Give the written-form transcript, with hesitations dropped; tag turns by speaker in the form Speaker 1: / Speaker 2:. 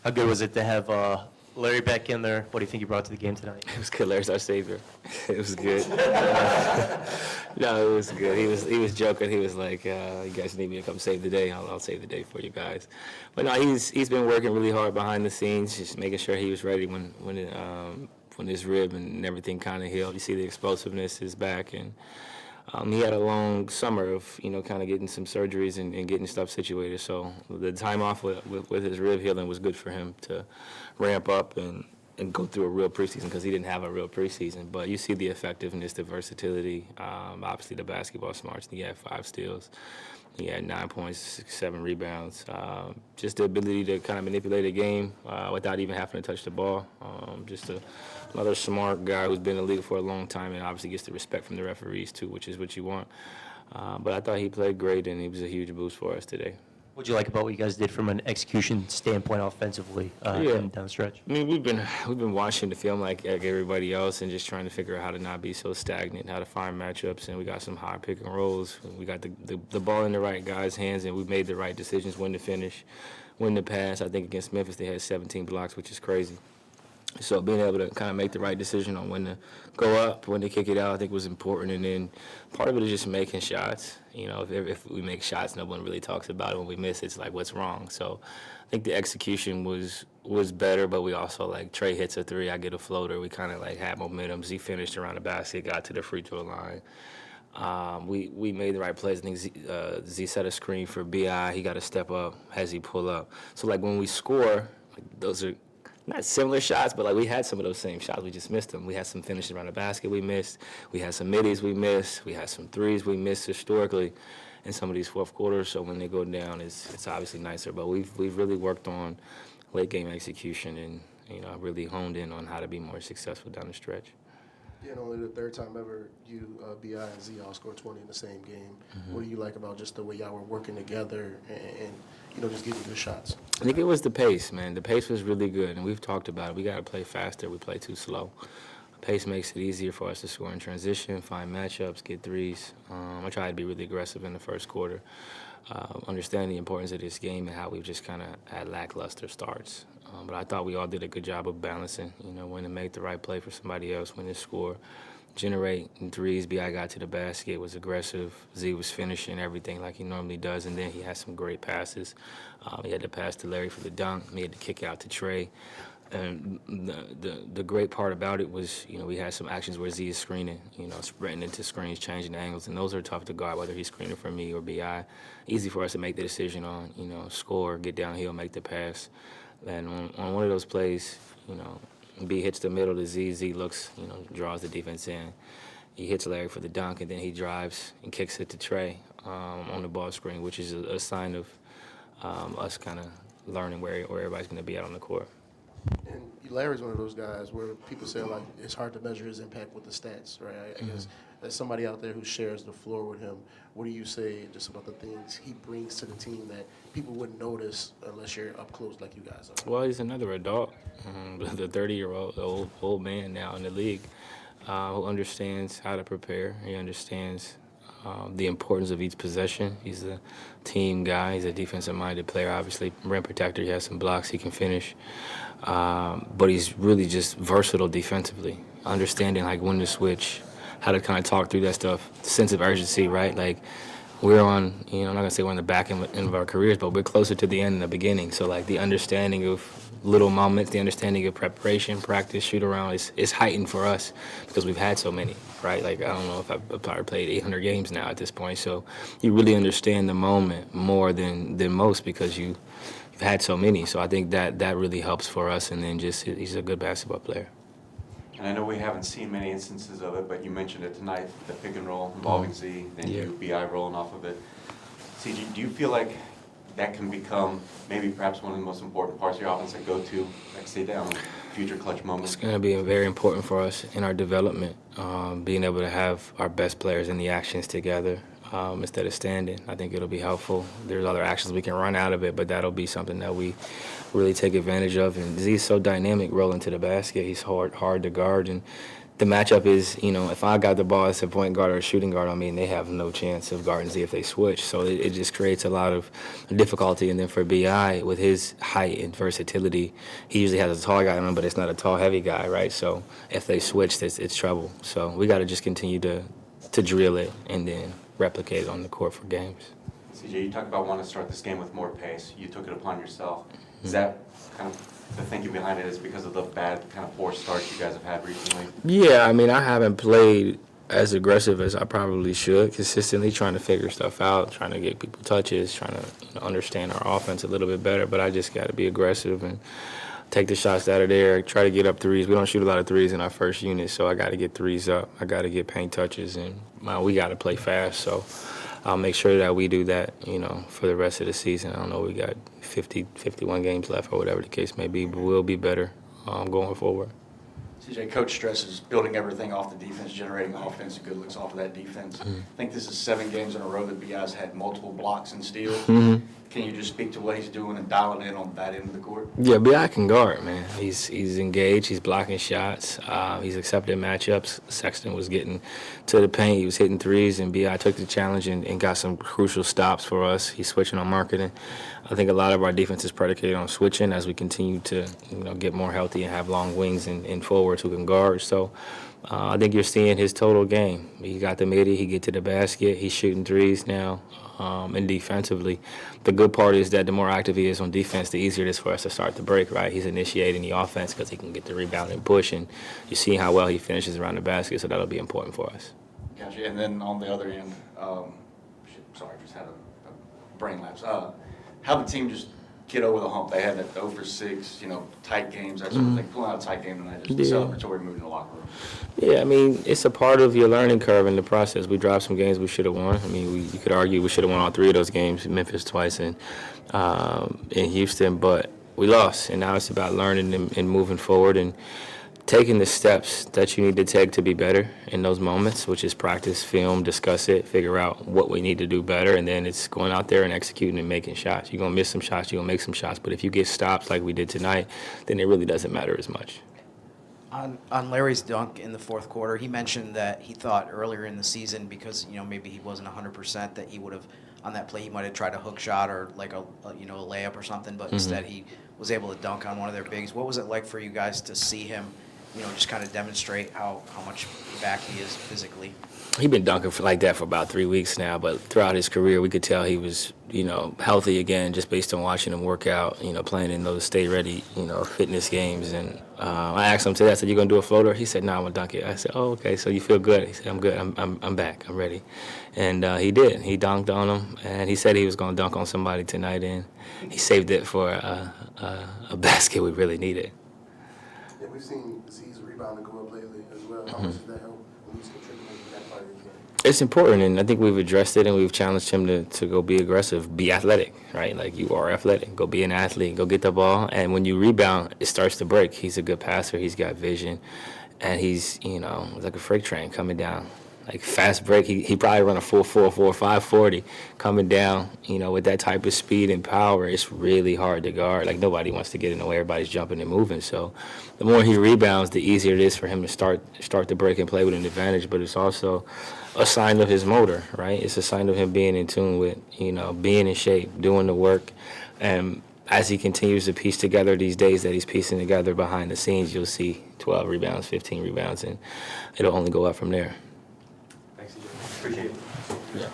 Speaker 1: How good was it to have Larry back in there? What do you think he brought to the game tonight?
Speaker 2: It was good. Larry's our savior. It was good. No, it was good. He was joking. He was like, "You guys need me to come save the day. I'll save the day for you guys." But no, he's been working really hard behind the scenes, just making sure he was ready when his rib and everything kind of healed. You see the explosiveness is back, and he had a long summer of kind of getting some surgeries and getting stuff situated. So the time off with his rib healing was good for him to ramp up and go through a real preseason, because he didn't have a real preseason. But you see the effectiveness, the versatility, obviously the basketball smarts. He had 5 steals. He had 9 points, 7 rebounds. Just the ability to kind of manipulate a game without even having to touch the ball. Another smart guy who's been in the league for a long time and obviously gets the respect from the referees too, which is what you want. But I thought he played great, and he was a huge boost for us today.
Speaker 1: What do you like about what you guys did from an execution standpoint offensively down the stretch?
Speaker 2: I mean, we've been watching the film like everybody else and just trying to figure out how to not be so stagnant, how to find matchups, and we got some high pick and rolls. We got the ball in the right guys' hands, and we made the right decisions when to finish, when to pass. I think against Memphis they had 17 blocks, which is crazy. So being able to kind of make the right decision on when to go up, when to kick it out, I think was important. And then part of it is just making shots. If we make shots, no one really talks about it. When we miss, it's like, what's wrong? So I think the execution was better, but we also, like, Trey hits a 3, I get a floater. We kind of, like, had momentum. Z finished around the basket, got to the free throw line. We made the right plays. I think Z set a screen for B.I. He got to step up, has he pull up. So, like, when we score, like, those are not similar shots, but like we had some of those same shots. We just missed them. We had some finishes around the basket we missed. We had some middies we missed. We had some threes we missed historically in some of these fourth quarters. So when they go down, it's obviously nicer. But we've really worked on late game execution and really honed in on how to be more successful down the stretch.
Speaker 3: Yeah, and only the third time ever you, B.I. and Z all scored 20 in the same game.
Speaker 2: Mm-hmm.
Speaker 3: What do you like about just the way y'all were working together and just getting good shots?
Speaker 2: I think it was the pace, man. The pace was really good, and we've talked about it. We got to play faster. We play too slow. Pace makes it easier for us to score in transition, find matchups, get threes. I tried to be really aggressive in the first quarter, understanding the importance of this game and how we've just kind of had lackluster starts. But I thought we all did a good job of balancing, when to make the right play for somebody else, when to score, generate threes. B.I. got to the basket, was aggressive. Z was finishing everything like he normally does, and then he had some great passes. He had to pass to Larry for the dunk. He had to kick out to Trey. And the great part about it was, we had some actions where Z is screening, spreading into screens, changing angles, and those are tough to guard, whether he's screening for me or B.I. Easy for us to make the decision on, score, get downhill, make the pass. And on one of those plays, B hits the middle to Z. Z looks, draws the defense in. He hits Larry for the dunk, and then he drives and kicks it to Trey on the ball screen, which is a sign of us kind of learning where everybody's going to be out on the court.
Speaker 3: And Larry's one of those guys where people say, like, it's hard to measure his impact with the stats, right? I guess as somebody out there who shares the floor with him, what do you say just about the things he brings to the team that people wouldn't notice unless you're up close like you guys are?
Speaker 2: Well, he's another adult, the 30-year-old old man now in the league who understands how to prepare. He understands the importance of each possession. He's a team guy. He's a defensive-minded player, obviously. Rim protector. He has some blocks. He can finish. But he's really just versatile defensively, understanding, like, when to switch, how to kind of talk through that stuff, sense of urgency, right? Like, we're on, I'm not going to say we're on the back end of our careers, but we're closer to the end than the beginning. So, like, the understanding of little moments, the understanding of preparation, practice, shoot around is heightened for us because we've had so many, right? Like, I don't know if I've probably played 800 games now at this point. So you really understand the moment more than most because you've had so many. So I think that really helps for us. And then just he's a good basketball player.
Speaker 4: And I know we haven't seen many instances of it, but you mentioned it tonight, the pick and roll involving Z, then you B.I. rolling off of it. CJ, do you feel like that can become maybe perhaps one of the most important parts of your offense that go to, like, stay down, future clutch moments?
Speaker 2: It's going to be very important for us in our development, being able to have our best players in the actions together instead of standing. I think it'll be helpful. There's other actions we can run out of it, but that'll be something that we really take advantage of. And Z's so dynamic rolling to the basket. He's hard to guard, and the matchup is, if I got the ball as a point guard or a shooting guard on me, and they have no chance of guarding Z if they switch. So it just creates a lot of difficulty. And then for BI, with his height and versatility, he usually has a tall guy on him, but it's not a tall, heavy guy, right? So if they switch, it's trouble. So we got to just continue to drill it and then replicate it on the court for games.
Speaker 4: CJ, you talked about wanting to start this game with more pace. You took it upon yourself. Is that kind of the thinking behind it is because of the bad kind of poor start you guys have had recently?
Speaker 2: Yeah, I mean, I haven't played as aggressive as I probably should, consistently trying to figure stuff out, trying to get people touches, trying to understand our offense a little bit better. But I just got to be aggressive and take the shots out of there, try to get up threes. We don't shoot a lot of threes in our first unit, so I got to get threes up. I got to get paint touches, and we got to play fast. So I'll make sure that we do that, for the rest of the season. I don't know, we got 50, 51 games left or whatever the case may be, but we'll be better going forward.
Speaker 5: CJ, Coach stresses building everything off the defense, generating offense and good looks off of that defense. I think this is 7 games in a row that BI's had multiple blocks and steals. Can you just speak to what he's doing and dial it in on that end of the court?
Speaker 2: Yeah, BI can guard, man. He's engaged. He's blocking shots. He's accepting matchups. Sexton was getting to the paint. He was hitting threes, and BI took the challenge and got some crucial stops for us. He's switching on marketing. I think a lot of our defense is predicated on switching as we continue to get more healthy and have long wings and forwards who can guard. So I think you're seeing his total game. He got the midi. He get to the basket. He's shooting threes now. And defensively, the good part is that the more active he is on defense, the easier it is for us to start the break, right? He's initiating the offense because he can get the rebound and push, and you see how well he finishes around the basket, so that'll be important for us.
Speaker 5: Gotcha. And then on the other end, sorry, just had a brain lapse. How the team just get over the hump? They had that 0-for-6, tight games, that sort of thing. Pulling out a tight game tonight, just the celebratory mood in the locker room.
Speaker 2: Yeah, I mean, it's a part of your learning curve in the process. We dropped some games we should have won. I mean, you could argue we should have won all 3 of those games, Memphis twice and in Houston, but we lost. And now it's about learning and moving forward and taking the steps that you need to take to be better in those moments, which is practice, film, discuss it, figure out what we need to do better, and then it's going out there and executing and making shots. You're going to miss some shots, you're going to make some shots, but if you get stops like we did tonight, then it really doesn't matter as much.
Speaker 6: On Larry's dunk in the fourth quarter, he mentioned that he thought earlier in the season because maybe he wasn't 100% that he would have on that play he might have tried a hook shot or like a layup or something, but instead he was able to dunk on one of their bigs. What was it like for you guys to see him, just kind of demonstrate how much back he is physically?
Speaker 2: He's been dunking like that for about 3 weeks now, but throughout his career, we could tell he was, healthy again just based on watching him work out, playing in those stay-ready, fitness games. And I asked him today, I said, you going to do a floater? He said, no, I'm going to dunk it. I said, oh, okay, so you feel good? He said, I'm good. I'm back. I'm ready. And he did. He dunked on him, and he said he was going to dunk on somebody tonight, and he saved it for a basket we really needed.
Speaker 3: Yeah, we've seen Z's rebounding go up lately as well. How much does that help when he's contributing to that part of the game?
Speaker 2: It's important, and I think we've addressed it, and we've challenged him to go be aggressive, be athletic, right? Like, you are athletic. Go be an athlete. Go get the ball. And when you rebound, it starts to break. He's a good passer. He's got vision. And he's, like a freight train coming down. Like, fast break. He probably run a 4.44, 5.40 coming down, with that type of speed and power. It's really hard to guard. Like, nobody wants to get in the way. Everybody's jumping and moving. So the more he rebounds, the easier it is for him to start the break and play with an advantage. But it's also a sign of his motor, right? It's a sign of him being in tune with, being in shape, doing the work. And as he continues to piece together these days that he's piecing together behind the scenes, you'll see 12 rebounds, 15 rebounds, and it'll only go up from there.
Speaker 4: Thanks, CJ. Appreciate it.
Speaker 2: Yeah.